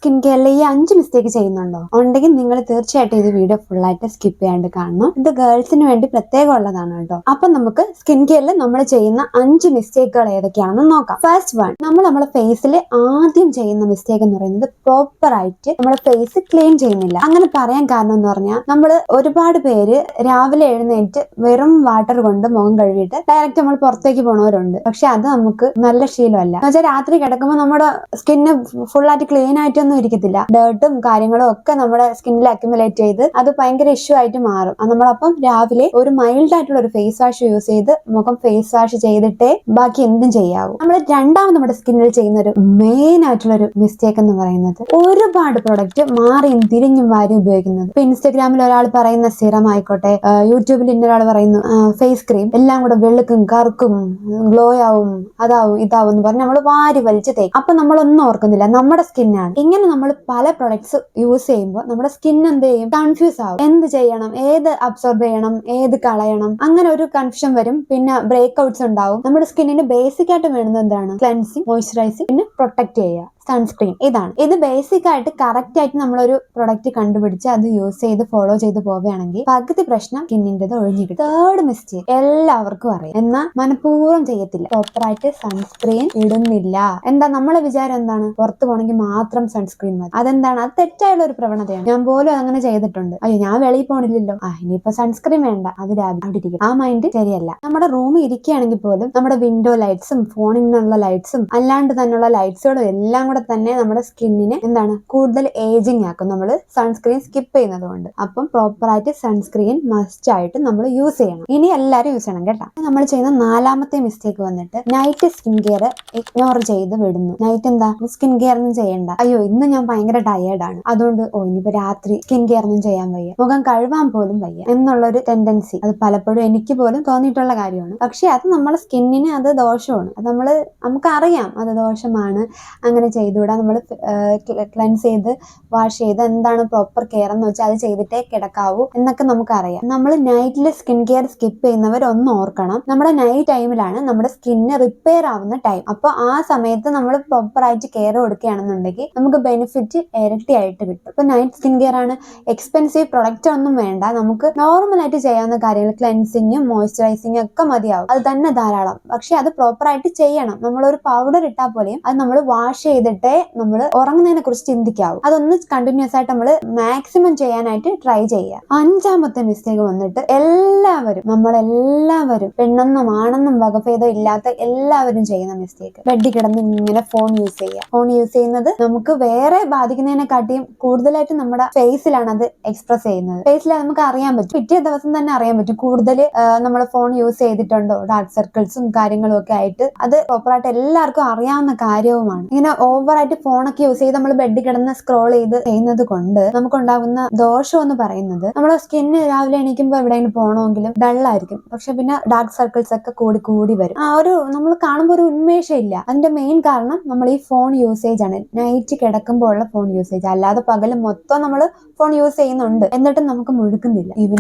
Skin കെയറിൽ ഈ 5 mistake ചെയ്യുന്നുണ്ടോ? ഉണ്ടെങ്കിൽ നിങ്ങൾ തീർച്ചയായിട്ടും ഇത് വീഡിയോ ഫുൾ ആയിട്ട് സ്കിപ്പ് ചെയ്യാണ്ട് കാണണം. ഇത് ഗേൾസിന് വേണ്ടി പ്രത്യേകം ഉള്ളതാണ് കേട്ടോ. അപ്പൊ നമുക്ക് സ്കിൻ കെയറിൽ നമ്മൾ ചെയ്യുന്ന 5 മിസ്റ്റേക്കുകൾ ഏതൊക്കെയാണെന്ന് നോക്കാം. ഫസ്റ്റ് വൺ, നമ്മുടെ ഫേസിൽ ആദ്യം ചെയ്യുന്ന മിസ്റ്റേക്ക് എന്ന് പറയുന്നത് പ്രോപ്പർ ആയിട്ട് നമ്മുടെ ഫേസ് ക്ലീൻ ചെയ്യുന്നില്ല. അങ്ങനെ പറയാൻ കാരണം എന്ന് പറഞ്ഞാൽ നമ്മൾ ഒരുപാട് പേര് രാവിലെ എഴുന്നേറ്റ് വെറും വാട്ടർ കൊണ്ട് മുഖം കഴുകിയിട്ട് ഡയറക്റ്റ് നമ്മൾ പുറത്തേക്ക് പോണവരുണ്ട്. പക്ഷെ അത് നമുക്ക് നല്ല ശീലമല്ല. എന്നുവെച്ചാൽ രാത്രി കിടക്കുമ്പോൾ നമ്മുടെ സ്കിന്ന് ഫുൾ ആയിട്ട് ക്ലീൻ ആയിട്ടൊന്നും ഇരിക്കത്തില്ല. ഡേർട്ടും കാര്യങ്ങളും ഒക്കെ നമ്മുടെ സ്കിന്നിൽ അക്യുമുലേറ്റ് ചെയ്ത് അത് ഭയങ്കര ഇഷ്യൂ ആയിട്ട് മാറും. നമ്മളപ്പം രാവിലെ ഒരു മൈൽഡ് ആയിട്ടുള്ള ഒരു ഫേസ് വാഷ് യൂസ് ചെയ്ത് മുഖം ഫേസ് വാഷ് ചെയ്തിട്ടേ ബാക്കി എന്തും ചെയ്യാവൂ. നമ്മൾ രണ്ടാമത് നമ്മുടെ സ്കിന്നിൽ ചെയ്യുന്ന ഒരു മെയിൻ ആയിട്ടുള്ള ഒരു മിസ്റ്റേക്ക് എന്ന് പറയുന്നത് ഒരുപാട് പ്രൊഡക്റ്റ് മാറിയും തിരിഞ്ഞും വാരി ഉപയോഗിക്കുന്നത്. ഇപ്പൊ ഇൻസ്റ്റാഗ്രാമിൽ ഒരാൾ പറയുന്ന സിറം ആയിക്കോട്ടെ, യൂട്യൂബിൽ ഇന്നൊരാൾ പറയുന്നു ഫേസ് ക്രീം, എല്ലാം കൂടെ വെളുക്കും കറുക്കും ഗ്ലോ ആവും അതാവും ഇതാവും എന്ന് പറഞ്ഞ് നമ്മൾ വാരി വലിച്ച് തേക്കും. അപ്പൊ നമ്മളൊന്നും ഓർക്കുന്നില്ല നമ്മുടെ സ്കിന്നാണ്. ഇങ്ങനെ നമ്മൾ പല പ്രൊഡക്ട്സ് യൂസ് ചെയ്യുമ്പോൾ നമ്മുടെ സ്കിൻ എന്ത് ചെയ്യും? കൺഫ്യൂസ് ആവും. എന്ത് ചെയ്യണം, ഏത് അബ്സോർബ് ചെയ്യണം, ഏത് കളയണം, അങ്ങനെ ഒരു കൺഫ്യൂഷൻ വരും. പിന്നെ ബ്രേക്ക് ഔട്ട്സ് ഉണ്ടാവും. നമ്മുടെ സ്കിന്നിന് ബേസിക് ആയിട്ട് വേണ്ടുന്നത് എന്താണ്? ക്ലെൻസിങ്, മോയ്സ്ചറൈസിങ്, പിന്നെ പ്രൊട്ടക്ട് ചെയ്യുക, സൺസ്ക്രീൻ. ഇതാണ്. ഇത് ബേസിക് ആയിട്ട് കറക്റ്റ് ആയിട്ട് നമ്മളൊരു പ്രൊഡക്റ്റ് കണ്ടുപിടിച്ച് അത് യൂസ് ചെയ്ത് ഫോളോ ചെയ്ത് പോവുകയാണെങ്കിൽ പകുതി പ്രശ്നം സ്കിന്നിൻ്റെത് ഒഴിഞ്ഞു കിട്ടും. തേർഡ് മിസ്റ്റേക്ക് എല്ലാവർക്കും അറിയാം, എന്നാൽ മനഃപൂർവ്വം ചെയ്യത്തില്ല. പ്രോപ്പറായിട്ട് സൺസ്ക്രീൻ ഇടുന്നില്ല. എന്താ നമ്മളെ വിചാരം എന്താണ്? പുറത്ത് പോകണമെങ്കിൽ മാത്രം സൺസ്ക്രീൻ മതി. അതെന്താണ്? അത് തെറ്റായുള്ള ഒരു പ്രവണതയാണ്. ഞാൻ പോലും അങ്ങനെ ചെയ്തിട്ടുണ്ട്. അയ്യോ, ഞാൻ വെളിയിൽ പോണില്ലല്ലോ, ഇനിയിപ്പോ സൺസ്ക്രീൻ വേണ്ട, അത് രാവിലെ അവിടെ ഇരിക്കും. ആ മൈൻഡ് ശരിയല്ല. നമ്മുടെ റൂമിൽ ഇരിക്കുകയാണെങ്കിൽ പോലും നമ്മുടെ വിൻഡോ ലൈറ്റ്സും ഫോണിൽ നിന്നുള്ള ലൈറ്റ്സും അല്ലാണ്ട് തന്നെയുള്ള ലൈറ്റ്സുകളും എല്ലാം കൂടെ തന്നെ നമ്മുടെ സ്കിന്നിനെ എന്താണ് കൂടുതൽ ഏജിങ് ആക്കും, നമ്മൾ സൺസ്ക്രീൻ സ്കിപ്പ് ചെയ്യുന്നത് കൊണ്ട്. അപ്പം പ്രോപ്പറായിട്ട് സൺസ്ക്രീൻ മസ്റ്റ് ആയിട്ട് നമ്മൾ യൂസ് ചെയ്യണം. ഇനി എല്ലാവരും യൂസ് ചെയ്യണം കേട്ടോ. നമ്മൾ ചെയ്യുന്ന നാലാമത്തെ മിസ്റ്റേക്ക് വന്നിട്ട് നൈറ്റ് സ്കിൻ കെയർ ഇഗ്നോർ ചെയ്ത് വിടുന്നു. നൈറ്റ് എന്താ സ്കിൻ കെയർ ഒന്നും ചെയ്യണ്ട, അയ്യോ ഇന്ന് ഞാൻ ഭയങ്കര ടയേർഡാണ്, അതുകൊണ്ട് ഇനിയിപ്പോ രാത്രി സ്കിൻ കെയർ ഒന്നും ചെയ്യാൻ വയ്യ, മുഖം കഴുകാൻ പോലും വയ്യ എന്നുള്ളൊരു ടെൻഡൻസി, അത് പലപ്പോഴും എനിക്ക് പോലും തോന്നിയിട്ടുള്ള കാര്യമാണ്. പക്ഷെ അത് നമ്മുടെ സ്കിന്നിന് അത് ദോഷമാണ്. അത് നമുക്കറിയാം അത് ദോഷമാണ്, അങ്ങനെ ചെയ്തുകൂടാ. നമ്മൾ ക്ലെൻസ് ചെയ്ത് വാഷ് ചെയ്ത് എന്താണ് പ്രോപ്പർ കെയർ എന്ന് വെച്ചാൽ അത് ചെയ്തിട്ടേ കിടക്കാവൂ എന്നൊക്കെ നമുക്കറിയാം. നമ്മൾ നൈറ്റിൽ സ്കിൻ കെയർ സ്കിപ്പ് ചെയ്യുന്നവർ ഒന്ന് ഓർക്കണം, നമ്മുടെ നൈറ്റ് ടൈമിലാണ് നമ്മുടെ സ്കിന്ന് റിപ്പയർ ആവുന്ന ടൈം. അപ്പൊ ആ സമയത്ത് നമ്മൾ പ്രോപ്പർ ആയിട്ട് കെയർ കൊടുക്കുകയാണെന്നുണ്ടെങ്കിൽ നമുക്ക് ബെനിഫിറ്റ് ഇരട്ടിയായിട്ട് കിട്ടും. ഇപ്പൊ നൈറ്റ് സ്കിൻ കെയർ ആണ്, എക്സ്പെൻസീവ് പ്രൊഡക്റ്റ് ഒന്നും വേണ്ട, നമുക്ക് നോർമൽ ആയിട്ട് ചെയ്യാവുന്ന കാര്യങ്ങൾ ക്ലെൻസിങ്ങും മോയ്സ്ചറൈസിങ്ങും ഒക്കെ മതിയാവും. അത് തന്നെ ധാരാളം. പക്ഷെ അത് പ്രോപ്പർ ആയിട്ട് ചെയ്യണം. നമ്മളൊരു പൗഡർ ഇട്ടാൽ പോലെയും അത് നമ്മൾ വാഷ് ചെയ്തിട്ടേ നമ്മൾ ഉറങ്ങുന്നതിനെ കുറിച്ച് ചിന്തിക്കാവും. അതൊന്ന് കണ്ടിന്യൂസ് ആയിട്ട് നമ്മൾ മാക്സിമം ചെയ്യാനായിട്ട് ട്രൈ ചെയ്യുക. അഞ്ചാമത്തെ മിസ്റ്റേക്ക് വന്നിട്ട് നമ്മളെല്ലാവരും പെണ്ണെന്നും ആണെന്നും വകഭേദം ഇല്ലാത്ത എല്ലാവരും ചെയ്യുന്ന മിസ്റ്റേക്ക്, ബെഡിൽ കിടന്ന് ഇങ്ങനെ ഫോൺ യൂസ് ചെയ്യുക. ഫോൺ യൂസ് ചെയ്യുന്നത് നമുക്ക് വേറെ ബാധിക്കുന്നതിനെക്കാട്ടിയും കൂടുതലായിട്ട് നമ്മുടെ ഫേസിലാണ് അത് എക്സ്പ്രസ് ചെയ്യുന്നത്. ഫേസിൽ നമുക്ക് അറിയാൻ പറ്റും, പിറ്റേ ദിവസം തന്നെ അറിയാൻ പറ്റും കൂടുതൽ നമ്മൾ ഫോൺ യൂസ് ചെയ്തിട്ടുണ്ടോ, ഡാർക്ക് സർക്കിൾസും കാര്യങ്ങളും ഒക്കെ ആയിട്ട്. അത് പ്രോപ്പറായിട്ട് എല്ലാവർക്കും അറിയാവുന്ന കാര്യവുമാണ്. ഇങ്ങനെ ഓവറായിട്ട് ഫോണൊക്കെ യൂസ് ചെയ്ത് നമ്മൾ ബെഡിൽ കിടന്ന് സ്ക്രോൾ ചെയ്ത് ചെയ്യുന്നത് കൊണ്ട് നമുക്കുണ്ടാകുന്ന ദോഷം എന്ന് പറയുന്നത് നമ്മുടെ സ്കിന്ന് രാവിലെ എണീക്കുമ്പോൾ എവിടെയെങ്കിലും പോകണമെങ്കിലും ഡള്ളായിരിക്കും. പക്ഷെ പിന്നെ ഡാർക്ക് സർക്കിൾസ് ഒക്കെ കൂടി വരും. നമ്മൾ കാണുമ്പോൾ ഒരു ഉന്മേഷം ഇല്ല. അതിന്റെ മെയിൻ കാരണം നമ്മൾ ഈ ഫോൺ യൂസേജ് ആണ്. നൈറ്റ് കിടക്കുമ്പോൾ ഉള്ള ഫോൺ യൂസേജ്, അല്ലാതെ പകല് മൊത്തം നമ്മൾ ഫോൺ യൂസ് ചെയ്യുന്നുണ്ട്, എന്നിട്ടും നമുക്ക് മുഴുക്കുന്നില്ല. ഈവൻ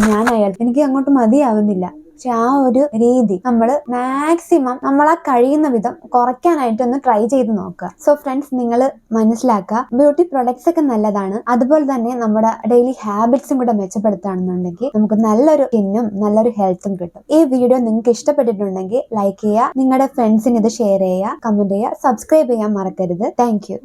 എനിക്ക് അങ്ങോട്ട് മതിയാവുന്നില്ല. പക്ഷെ ആ ഒരു രീതി നമ്മൾ മാക്സിമം നമ്മളാ കഴിയുന്ന വിധം കുറയ്ക്കാനായിട്ട് ഒന്ന് ട്രൈ ചെയ്ത് നോക്കുക. സോ ഫ്രണ്ട്സ്, നിങ്ങൾ മനസ്സിലാക്കുക, ബ്യൂട്ടി പ്രൊഡക്ട്സ് ഒക്കെ നല്ലതാണ്, അതുപോലെ തന്നെ നമ്മുടെ ഡെയിലി ഹാബിറ്റ്സും കൂടെ മെച്ചപ്പെടുത്തുകയാണെന്നുണ്ടെങ്കിൽ നമുക്ക് നല്ലൊരു സ്കിന്നും നല്ലൊരു ഹെൽത്തും കിട്ടും. ഈ വീഡിയോ നിങ്ങൾക്ക് ഇഷ്ടപ്പെട്ടിട്ടുണ്ടെങ്കിൽ ലൈക്ക് ചെയ്യുക, നിങ്ങളുടെ ഫ്രണ്ട്സിന് ഇത് ഷെയർ ചെയ്യുക, കമന്റ് ചെയ്യുക, സബ്സ്ക്രൈബ് ചെയ്യാൻ മറക്കരുത്. Thank you.